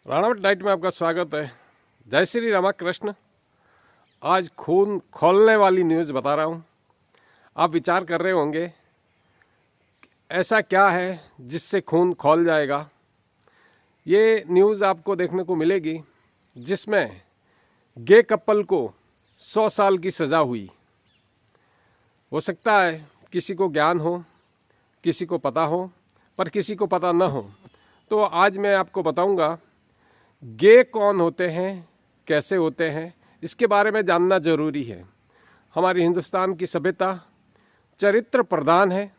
राणावट diet में आपका स्वागत है। जय श्री रामकृष्ण। आज खून खोलने वाली न्यूज़ बता रहा हूँ। आप विचार कर रहे होंगे ऐसा क्या है जिससे खून खोल जाएगा। ये न्यूज़ आपको देखने को मिलेगी जिसमें गे कपल को 100 साल की सज़ा हुई। हो सकता है किसी को ज्ञान हो, किसी को पता हो, पर किसी को पता न हो। तो आज मैं आपको बताऊंगा गे कौन होते हैं, कैसे होते हैं, इसके बारे में जानना जरूरी है। हमारी हिंदुस्तान की सभ्यता चरित्र प्रधान है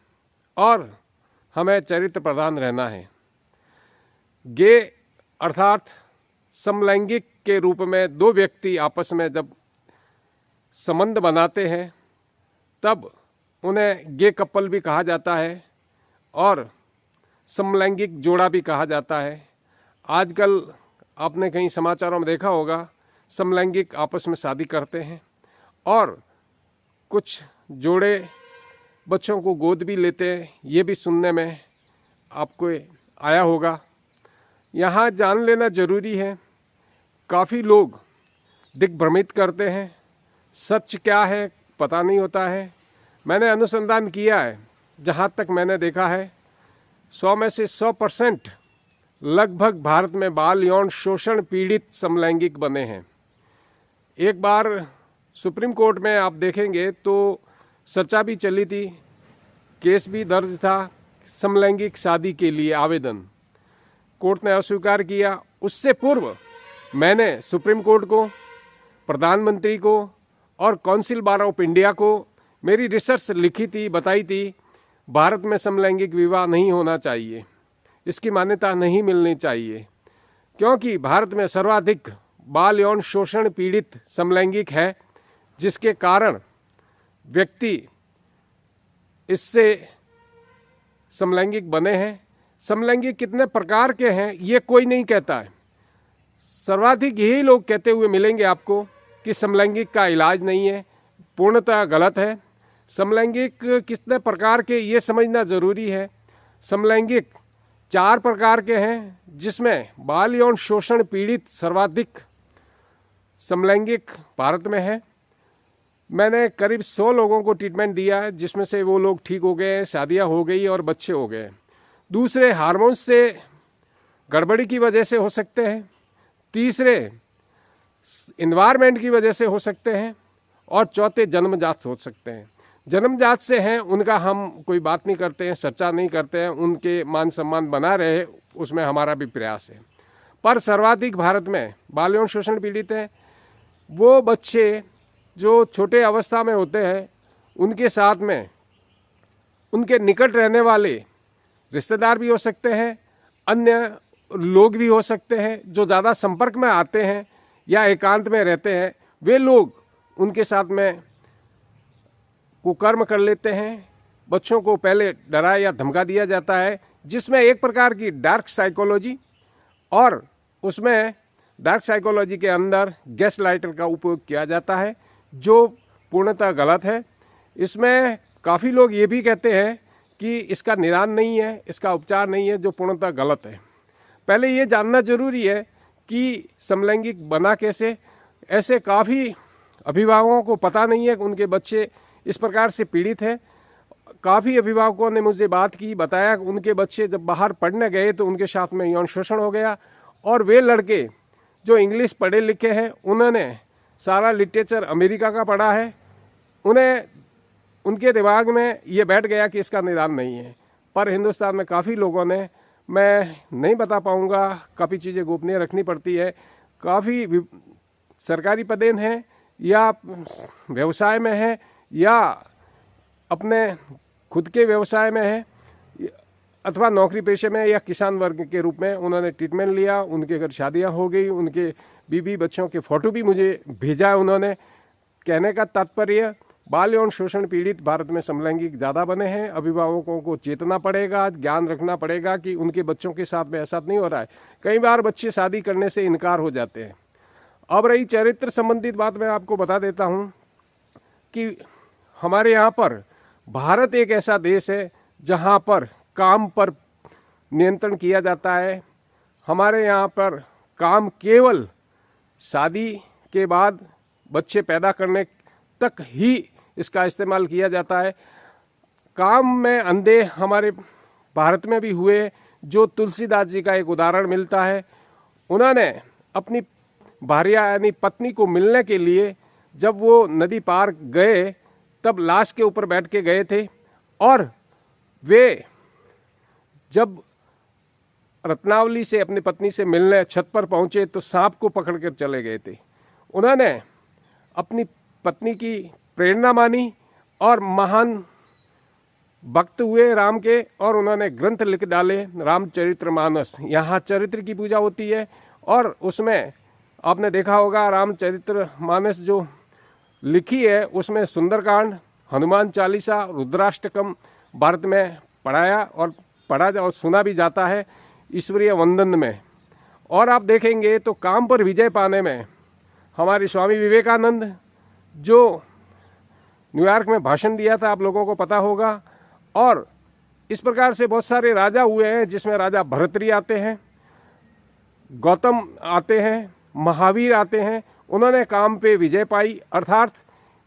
और हमें चरित्र प्रधान रहना है। गे अर्थात समलैंगिक के रूप में दो व्यक्ति आपस में जब संबंध बनाते हैं तब उन्हें गे कपल भी कहा जाता है और समलैंगिक जोड़ा भी कहा जाता है। आजकल आपने कहीं समाचारों में देखा होगा समलैंगिक आपस में शादी करते हैं और कुछ जोड़े बच्चों को गोद भी लेते हैं। ये भी सुनने में आपको आया होगा। यहाँ जान लेना जरूरी है, काफ़ी लोग दिग्भ्रमित करते हैं। सच क्या है पता नहीं होता है। मैंने अनुसंधान किया है, जहाँ तक मैंने देखा है 100 में से 100% लगभग भारत में बाल यौन शोषण पीड़ित समलैंगिक बने हैं। एक बार सुप्रीम कोर्ट में आप देखेंगे तो चर्चा भी चली थी, केस भी दर्ज था समलैंगिक शादी के लिए आवेदन। कोर्ट ने अस्वीकार किया। उससे पूर्व मैंने सुप्रीम कोर्ट को, प्रधानमंत्री को और काउंसिल बार ऑफ इंडिया को मेरी रिसर्च लिखी थी, बताई थी भारत में समलैंगिक विवाह नहीं होना चाहिए, इसकी मान्यता नहीं मिलनी चाहिए, क्योंकि भारत में सर्वाधिक बाल यौन शोषण पीड़ित समलैंगिक है, जिसके कारण व्यक्ति इससे समलैंगिक बने हैं। समलैंगिक कितने प्रकार के हैं ये कोई नहीं कहता है। सर्वाधिक यही लोग कहते हुए मिलेंगे आपको कि समलैंगिक का इलाज नहीं है, पूर्णतः गलत है। समलैंगिक कितने प्रकार के ये समझना जरूरी है। समलैंगिक 4 प्रकार के हैं, जिसमें बाल यौन शोषण पीड़ित सर्वाधिक समलैंगिक भारत में है। मैंने करीब 100 लोगों को ट्रीटमेंट दिया है, जिसमें से वो लोग ठीक हो गए, शादियां हो गई और बच्चे हो गए। दूसरे हार्मोन्स से गड़बड़ी की वजह से हो सकते हैं। तीसरे इन्वायरमेंट की वजह से हो सकते हैं और चौथे जन्मजात हो सकते हैं। जन्मजात से हैं उनका हम कोई बात नहीं करते हैं, चर्चा नहीं करते हैं, उनके मान सम्मान बना रहे उसमें हमारा भी प्रयास है। पर सर्वाधिक भारत में बाल यौन शोषण पीड़ित है वो बच्चे जो छोटे अवस्था में होते हैं, उनके साथ में उनके निकट रहने वाले रिश्तेदार भी हो सकते हैं, अन्य लोग भी हो सकते हैं जो ज़्यादा संपर्क में आते हैं या एकांत में रहते हैं, वे लोग उनके साथ में कुकर्म कर लेते हैं। बच्चों को पहले डराया या धमका दिया जाता है, जिसमें एक प्रकार की डार्क साइकोलॉजी, और उसमें डार्क साइकोलॉजी के अंदर गैस लाइटर का उपयोग किया जाता है, जो पूर्णतः गलत है। इसमें काफ़ी लोग ये भी कहते हैं कि इसका निदान नहीं है, इसका उपचार नहीं है, जो पूर्णतः गलत है। पहले ये जानना जरूरी है कि समलैंगिक बना कैसे। ऐसे काफ़ी अभिभावकों को पता नहीं है कि उनके बच्चे इस प्रकार से पीड़ित है। काफ़ी अभिभावकों ने मुझे बात की, बताया कि उनके बच्चे जब बाहर पढ़ने गए तो उनके साथ में यौन शोषण हो गया, और वे लड़के जो इंग्लिश पढ़े लिखे हैं उन्होंने सारा लिटरेचर अमेरिका का पढ़ा है, उन्हें उनके दिमाग में ये बैठ गया कि इसका निदान नहीं है। पर हिंदुस्तान में काफ़ी लोगों ने, मैं नहीं बता पाऊँगा, काफ़ी चीज़ें गोपनीय रखनी पड़ती है, काफ़ी सरकारी पदेन हैं या व्यवसाय में है या अपने खुद के व्यवसाय में है अथवा नौकरी पेशे में या किसान वर्ग के रूप में उन्होंने ट्रीटमेंट लिया, उनके घर शादियां हो गई, उनके बीवी बच्चों के फोटो भी मुझे भेजा है उन्होंने। कहने का तात्पर्य, बाल यौन शोषण पीड़ित भारत में समलैंगिक ज़्यादा बने हैं। अभिभावकों को चेतना पड़ेगा, ज्ञान रखना पड़ेगा कि उनके बच्चों के साथ में ऐसा नहीं हो रहा है। कई बार बच्चे शादी करने से इनकार हो जाते हैं। अब रही चरित्र संबंधित बात, मैं आपको बता देता हूँ कि हमारे यहाँ पर भारत एक ऐसा देश है जहाँ पर काम पर नियंत्रण किया जाता है। हमारे यहाँ पर काम केवल शादी के बाद बच्चे पैदा करने तक ही इसका इस्तेमाल किया जाता है। काम में अंधे हमारे भारत में भी हुए, जो तुलसीदास जी का एक उदाहरण मिलता है। उन्होंने अपनी भार्या यानी पत्नी को मिलने के लिए जब वो नदी पार गए तब लाश के ऊपर बैठ के गए थे, और वे जब रत्नावली से अपनी पत्नी से मिलने छत पर पहुंचे तो सांप को पकड़ कर चले गए थे। उन्होंने अपनी पत्नी की प्रेरणा मानी और महान भक्त हुए राम के, और उन्होंने ग्रंथ लिख डाले रामचरितमानस। यहाँ चरित्र की पूजा होती है और उसमें आपने देखा होगा रामचरितमानस जो लिखी है उसमें सुंदरकांड, हनुमान चालीसा, रुद्राष्टकम भारत में पढ़ा और सुना भी जाता है ईश्वरीय वंदन में। और आप देखेंगे तो काम पर विजय पाने में हमारे स्वामी विवेकानंद जो न्यूयॉर्क में भाषण दिया था, आप लोगों को पता होगा। और इस प्रकार से बहुत सारे राजा हुए हैं, जिसमें राजा भर्तृहरि आते हैं, गौतम आते हैं, महावीर आते हैं। उन्होंने काम पे विजय पाई। अर्थात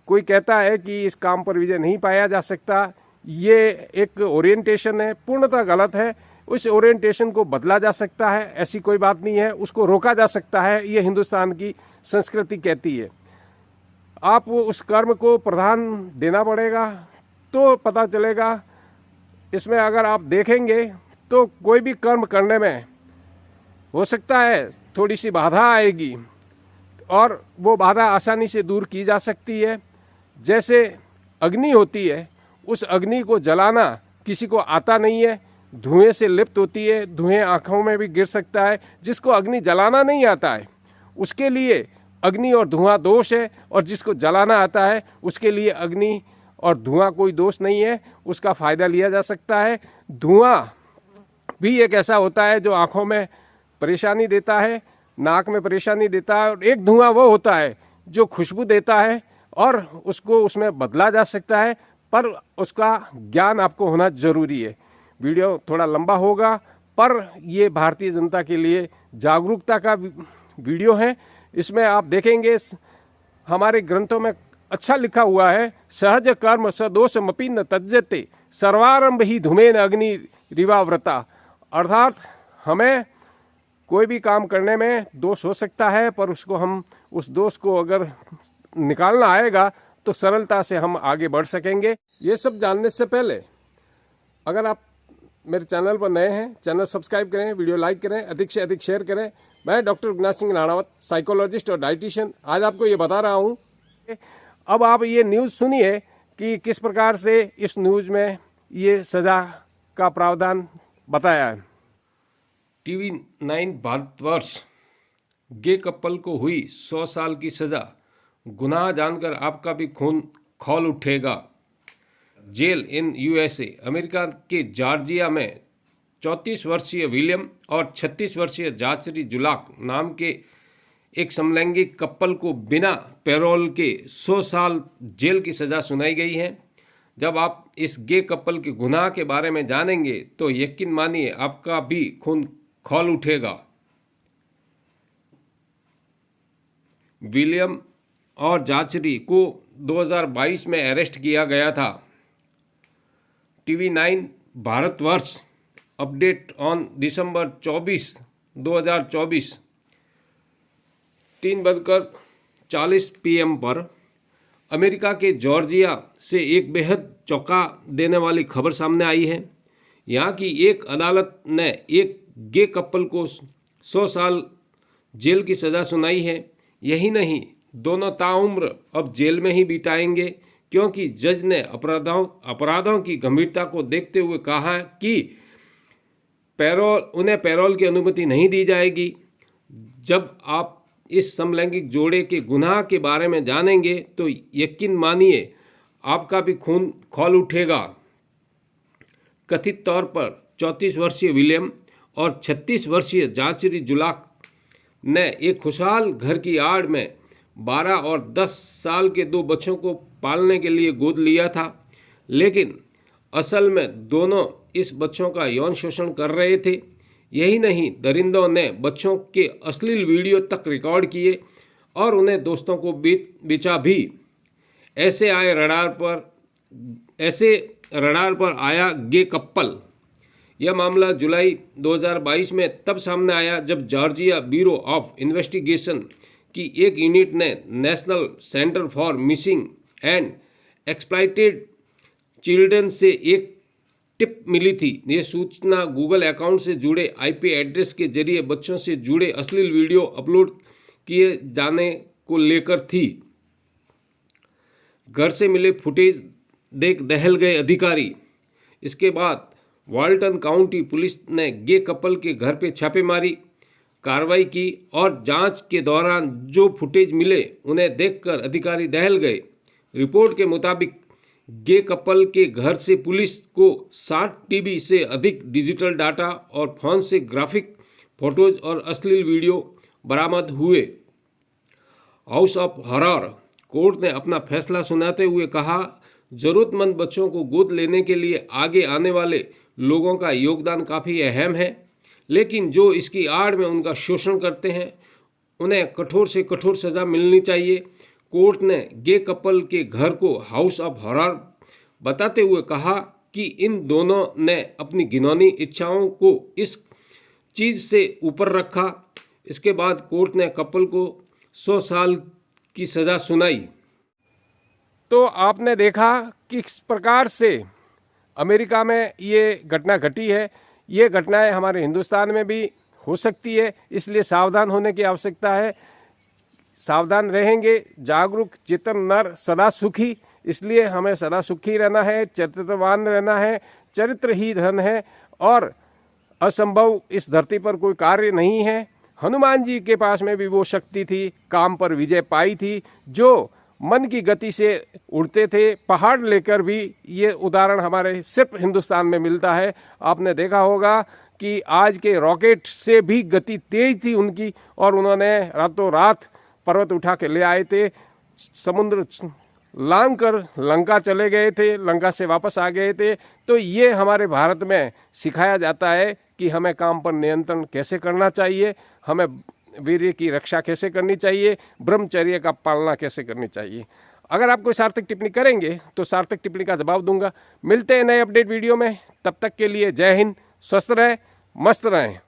कोई कहता है कि इस काम पर विजय नहीं पाया जा सकता, ये एक ओरिएंटेशन है, पूर्णतः गलत है। उस ओरिएंटेशन को बदला जा सकता है, ऐसी कोई बात नहीं है। उसको रोका जा सकता है, ये हिंदुस्तान की संस्कृति कहती है। आप उस कर्म को प्राधान देना पड़ेगा तो पता चलेगा। इसमें अगर आप देखेंगे तो कोई भी कर्म करने में हो सकता है थोड़ी सी बाधा आएगी, और वो बाधा आसानी से दूर की जा सकती है। जैसे अग्नि होती है, उस अग्नि को जलाना किसी को आता नहीं है, धुएं से लिप्त होती है, धुएं आँखों में भी गिर सकता है। जिसको अग्नि जलाना नहीं आता है उसके लिए अग्नि और धुआं दोष है, और जिसको जलाना आता है उसके लिए अग्नि और धुआं कोई दोष नहीं है, उसका फ़ायदा लिया जा सकता है। धुआं भी एक ऐसा होता है जो आँखों में परेशानी देता है, नाक में परेशानी देता है, और एक धुआं वो होता है जो खुशबू देता है और उसको उसमें बदला जा सकता है, पर उसका ज्ञान आपको होना जरूरी है। वीडियो थोड़ा लंबा होगा, पर ये भारतीय जनता के लिए जागरूकता का वीडियो है। इसमें आप देखेंगे हमारे ग्रंथों में अच्छा लिखा हुआ है, सहज कर्म सदोषमपि न त्यज्यते सर्वारंभ ही धूमेन अग्नि रिवाव्रता। अर्थात हमें कोई भी काम करने में दोष हो सकता है, पर उसको हम उस दोष को अगर निकालना आएगा तो सरलता से हम आगे बढ़ सकेंगे। ये सब जानने से पहले अगर आप मेरे चैनल पर नए हैं, चैनल सब्सक्राइब करें, वीडियो लाइक करें, अधिक से अधिक शेयर करें। मैं डॉक्टर विनाश सिंह राणावत, साइकोलॉजिस्ट और डाइटिशियन, आज आपको ये बता रहा हूँ। अब आप ये न्यूज़ सुनिए कि किस प्रकार से इस न्यूज़ में ये सज़ा का प्रावधान बताया है। TV9 भारतवर्ष, गे कपल को हुई 100 साल की सज़ा, गुनाह जानकर आपका भी खून खौल उठेगा। जेल इन USA। अमेरिका के जॉर्जिया में 34 वर्षीय विलियम और 36 वर्षीय जाचरी जुलाक नाम के एक समलैंगिक कपल को बिना पैरोल के 100 साल जेल की सज़ा सुनाई गई है। जब आप इस गे कपल के गुनाह के बारे में जानेंगे तो यकीन मानिए आपका भी खून खौल उठेगा। विलियम और जाचरी को 2022 में अरेस्ट किया गया था। TV9 Bharatvarsh, update on December 24, 2024, 3:40 PM पर अमेरिका के जॉर्जिया से एक बेहद चौंका देने वाली खबर सामने आई है। यहाँ की एक अदालत ने एक गे कपल को 100 साल जेल की सज़ा सुनाई है। यही नहीं, दोनों ताउम्र अब जेल में ही बिताएंगे, क्योंकि जज ने अपराधों की गंभीरता को देखते हुए कहा कि उन्हें पैरोल की अनुमति नहीं दी जाएगी। जब आप इस समलैंगिक जोड़े के गुनाह के बारे में जानेंगे तो यकीन मानिए आपका भी खून खौल उठेगा। कथित तौर पर 34 वर्षीय विलियम और 36 वर्षीय जाचरी जुलाक ने एक खुशहाल घर की आड़ में 12 और 10 साल के 2 बच्चों को पालने के लिए गोद लिया था, लेकिन असल में दोनों इस बच्चों का यौन शोषण कर रहे थे। यही नहीं, दरिंदों ने बच्चों के अश्लील वीडियो तक रिकॉर्ड किए और उन्हें दोस्तों को बेचा भी। ऐसे रडार पर आया गे कपल। यह मामला जुलाई 2022 में तब सामने आया जब जॉर्जिया ब्यूरो ऑफ इन्वेस्टिगेशन की एक यूनिट ने national centre for missing and exploited children से एक टिप मिली थी। यह सूचना गूगल अकाउंट से जुड़े आईपी एड्रेस के जरिए बच्चों से जुड़े अश्लील वीडियो अपलोड किए जाने को लेकर थी। घर से मिले फुटेज देख दहल गए अधिकारी। इसके बाद वाल्टन काउंटी पुलिस ने गे कपल के घर पर छापेमारी कार्रवाई की और जांच के दौरान जो फुटेज मिले उन्हें देखकर अधिकारी दहल गए। रिपोर्ट के मुताबिक गे कपल के घर से पुलिस को 60 टीबी से अधिक डिजिटल डाटा और फोन से ग्राफिक फोटोज और अश्लील वीडियो बरामद हुए। हाउस ऑफ हॉरर कोर्ट ने अपना फैसला सुनाते हुए कहा, जरूरतमंद बच्चों को गोद लेने के लिए आगे आने वाले लोगों का योगदान काफ़ी अहम है, लेकिन जो इसकी आड़ में उनका शोषण करते हैं उन्हें कठोर से कठोर सज़ा मिलनी चाहिए। कोर्ट ने गे कपल के घर को हाउस ऑफ हॉरर बताते हुए कहा कि इन दोनों ने अपनी घिनौनी इच्छाओं को इस चीज़ से ऊपर रखा। इसके बाद कोर्ट ने कपल को 100 साल की सज़ा सुनाई। तो आपने देखा कि किस प्रकार से अमेरिका में ये घटना घटी है। ये घटनाएं हमारे हिंदुस्तान में भी हो सकती है, इसलिए सावधान होने की आवश्यकता है। सावधान रहेंगे, जागरूक चेतन नर सदा सुखी, इसलिए हमें सदा सुखी रहना है, चरित्रवान रहना है। चरित्र ही धन है और असंभव इस धरती पर कोई कार्य नहीं है। हनुमान जी के पास में भी वो शक्ति थी, काम पर विजय पाई थी, जो मन की गति से उड़ते थे, पहाड़ लेकर भी। ये उदाहरण हमारे सिर्फ हिंदुस्तान में मिलता है। आपने देखा होगा कि आज के रॉकेट से भी गति तेज थी उनकी, और उन्होंने रातों रात पर्वत उठा के ले आए थे, समुद्र लांग कर लंका चले गए थे, लंका से वापस आ गए थे। तो ये हमारे भारत में सिखाया जाता है कि हमें काम पर नियंत्रण कैसे करना चाहिए, हमें वीर्य की रक्षा कैसे करनी चाहिए, ब्रह्मचर्य का पालना कैसे करनी चाहिए। अगर आप कोई सार्थक टिप्पणी करेंगे तो सार्थक टिप्पणी का जवाब दूंगा। मिलते हैं नए अपडेट वीडियो में, तब तक के लिए जय हिंद, स्वस्थ रहें, मस्त रहें।